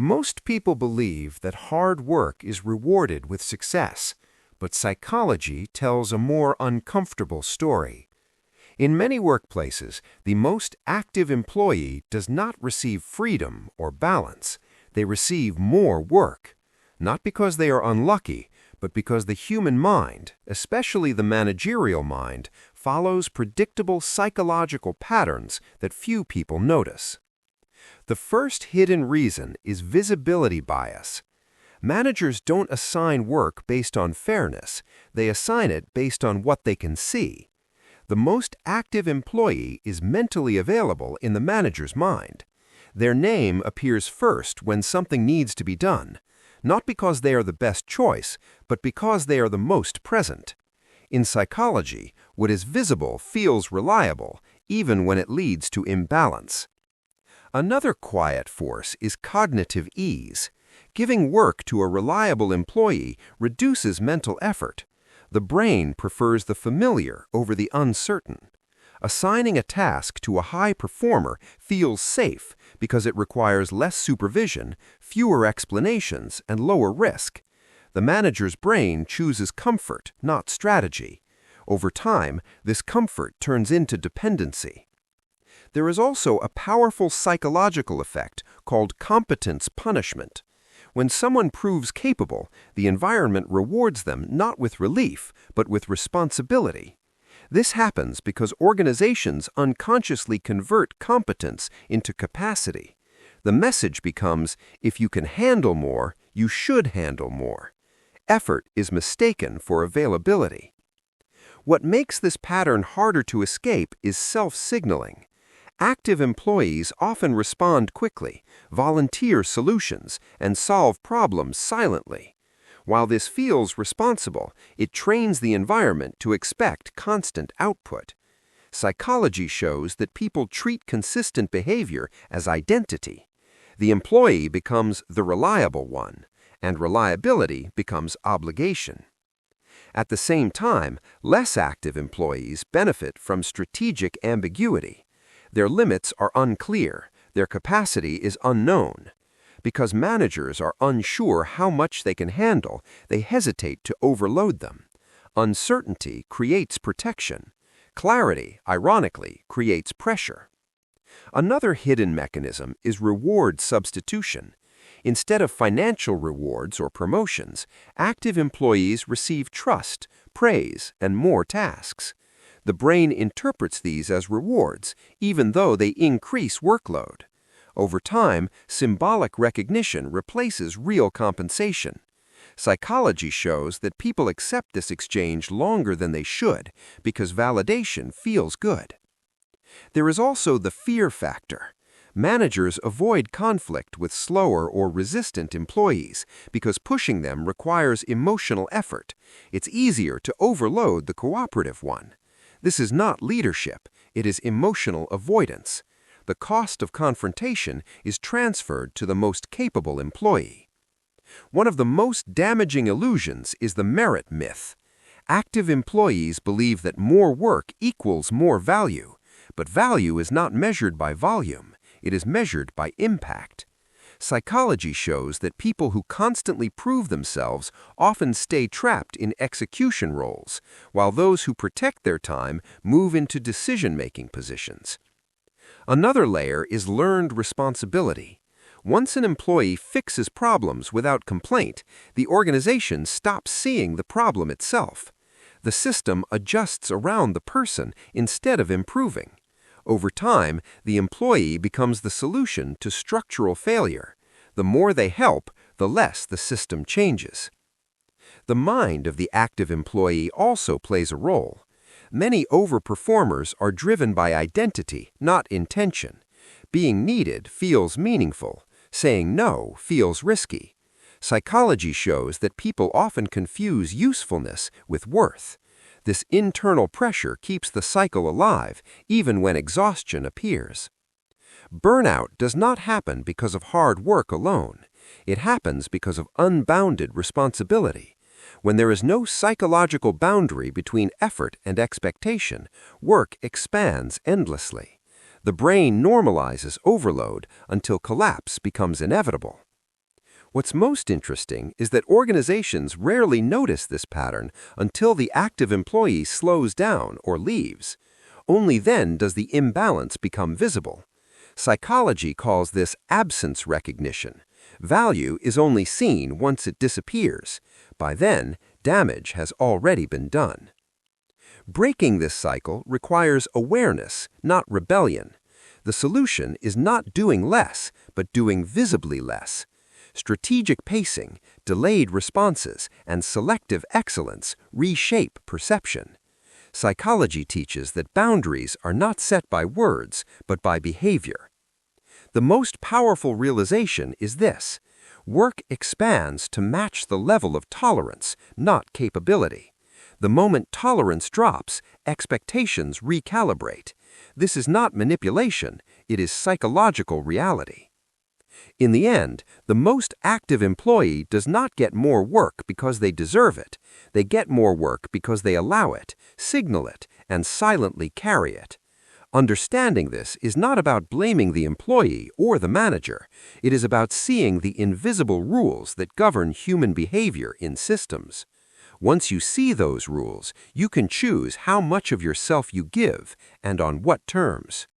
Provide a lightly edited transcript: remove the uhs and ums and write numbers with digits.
Most people believe that hard work is rewarded with success, but psychology tells a more uncomfortable story. In many workplaces, the most active employee does not receive freedom or balance. They receive more work, not because they are unlucky, but because the human mind, especially the managerial mind, follows predictable psychological patterns that few people notice. The first hidden reason is visibility bias. Managers don't assign work based on fairness, they assign it based on what they can see. The most active employee is mentally available in the manager's mind. Their name appears first when something needs to be done, not because they are the best choice, but because they are the most present. In psychology, what is visible feels reliable, even when it leads to imbalance. Another quiet force is cognitive ease. Giving work to a reliable employee reduces mental effort. The brain prefers the familiar over the uncertain. Assigning a task to a high performer feels safe because it requires less supervision, fewer explanations, and lower risk. The manager's brain chooses comfort, not strategy. Over time, this comfort turns into dependency. There is also a powerful psychological effect called competence punishment. When someone proves capable, the environment rewards them not with relief, but with responsibility. This happens because organizations unconsciously convert competence into capacity. The message becomes, if you can handle more, you should handle more. Effort is mistaken for availability. What makes this pattern harder to escape is self-signaling. Active employees often respond quickly, volunteer solutions, and solve problems silently. While this feels responsible, it trains the environment to expect constant output. Psychology shows that people treat consistent behavior as identity. The employee becomes the reliable one, and reliability becomes obligation. At the same time, less active employees benefit from strategic ambiguity. Their limits are unclear, their capacity is unknown. Because managers are unsure how much they can handle, they hesitate to overload them. Uncertainty creates protection. Clarity, ironically, creates pressure. Another hidden mechanism is reward substitution. Instead of financial rewards or promotions, active employees receive trust, praise, and more tasks. The brain interprets these as rewards, even though they increase workload. Over time, symbolic recognition replaces real compensation. Psychology shows that people accept this exchange longer than they should because validation feels good. There is also the fear factor. Managers avoid conflict with slower or resistant employees because pushing them requires emotional effort. It's easier to overload the cooperative one. This is not leadership, it is emotional avoidance. The cost of confrontation is transferred to the most capable employee. One of the most damaging illusions is the merit myth. Active employees believe that more work equals more value, but value is not measured by volume, it is measured by impact. Psychology shows that people who constantly prove themselves often stay trapped in execution roles, while those who protect their time move into decision-making positions. Another layer is learned responsibility. Once an employee fixes problems without complaint, the organization stops seeing the problem itself. The system adjusts around the person instead of improving. Over time, the employee becomes the solution to structural failure. The more they help, the less the system changes. The mind of the active employee also plays a role. Many overperformers are driven by identity, not intention. Being needed feels meaningful. Saying no feels risky. Psychology shows that people often confuse usefulness with worth. This internal pressure keeps the cycle alive, even when exhaustion appears. Burnout does not happen because of hard work alone. It happens because of unbounded responsibility. When there is no psychological boundary between effort and expectation, work expands endlessly. The brain normalizes overload until collapse becomes inevitable. What's most interesting is that organizations rarely notice this pattern until the active employee slows down or leaves. Only then does the imbalance become visible. Psychology calls this absence recognition. Value is only seen once it disappears. By then, damage has already been done. Breaking this cycle requires awareness, not rebellion. The solution is not doing less, but doing visibly less. Strategic pacing, delayed responses, and selective excellence reshape perception. Psychology teaches that boundaries are not set by words, but by behavior. The most powerful realization is this: work expands to match the level of tolerance, not capability. The moment tolerance drops, expectations recalibrate. This is not manipulation, it is psychological reality. In the end, the most active employee does not get more work because they deserve it. They get more work because they allow it, signal it, and silently carry it. Understanding this is not about blaming the employee or the manager. It is about seeing the invisible rules that govern human behavior in systems. Once you see those rules, you can choose how much of yourself you give and on what terms.